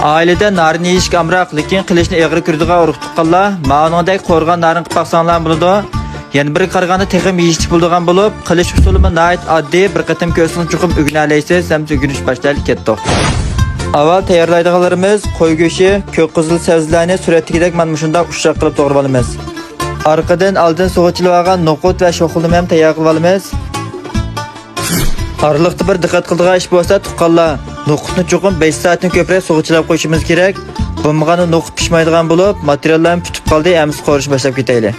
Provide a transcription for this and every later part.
Ailede narin yeyishga amroq, lekin qilishni egri ko'radigan urug' tuqqanlar ma'nodek qo'rg'on narin qilib baqsanglar bo'ladi. Yana bir qaraganda texim yeyishlik bo'ladigan bo'lib, qilish usulimi nihoyat oddiy, bir qatim ko'rsini chuqur o'rganaysiz, ham o'rganish boshlaylik ketdi. Avval tayyorlaydiganlarimiz qo'y go'shti, ko'k qizil sabzlarni suratdagidek mana shunday ushshaq qilib to'g'rab olamiz. Orqadan oldin sug'uchilib olgan no'qut va sho'xilni ham tayyor qilib olamiz. Aralıqda bir diqqat qiladigan ish bo'lsa, tuqqanlar no'qutni cho'qim 5 soatdan ko'proq sug'uchilab qo'yishimiz kerak. Bo'lmaganda no'qut pishmaydigan bo'lib, materiallarni tutib qoldi, emas qorish boshlab ketaylik.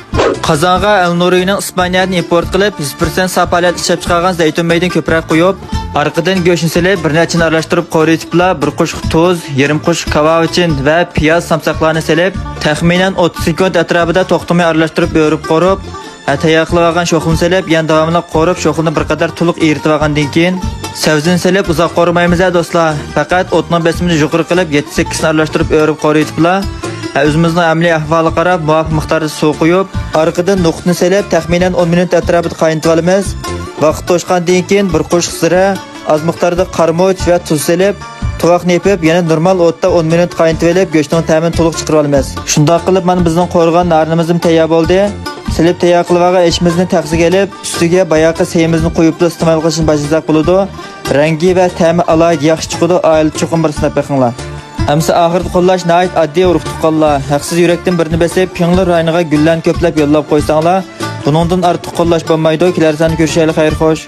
Qozonga Elnurining Ispaniyadan import qilib, 100% saf holat ishlab chiqargan zaytun maydini ko'proq qo'yib, orqadan go'shtni silib, bir nechini aralashtirib qo'ritiblar, bir qo'shq tuz, yarim qo'shq kavavichin va piyoz samsaqlarni silib, taxminan 30 sekund atrofida to'xtamay aralashtirib yo'rib qorib, tayyor qilib olgan sho'xilni silib, yana davomli qorib, sho'xilni bir qadar to'liq eritib olgandan keyin sabzini silib uzoq qo'rmaymiz do'stlar. Faqat o'tning besimini yuqori qilib 7-8 ni aralashtirib yo'rib qo'ritiblar. O'zimizning amaliy ahvoliga qarab muvofiq miqdorda suv quyib, orqadan no'qutni silib, taxminan 10 minut atrofida qaynatib olamiz. Vaqt to'shqandan keyin bir qo'shq zira, oz miqdorda qarmoch va tuz silib, tovoqni yepib, yana normal o'tda 10 minut qaynatib olib, go'shtning ta'mini to'liq chiqarib olamiz. Shunday qilib, mana bizning qo'rg'on narinimiz tayyor bo'ldi. Silib tayyor qilib olgan ishimizni taqsiga olib, ustiga bayoqi seyimizni qo'yib iste'mol qilishni boshlasak bo'ladi. Rangi va ta'mi alohida yaxshi chiqadi. Oila chuqur bir sinab beqinglar. Amsa oxirida qo'llash nihoyat oddiy urug' tuqqanlar. Haqsiz yurakdan birini besib, Pingli rayoniga gullarni ko'plab yo'llab qo'ysanglar, buningdan ortiq qo'llash bo'lmaydi. Kelar sani ko'rishaylik, xayr xo'sh.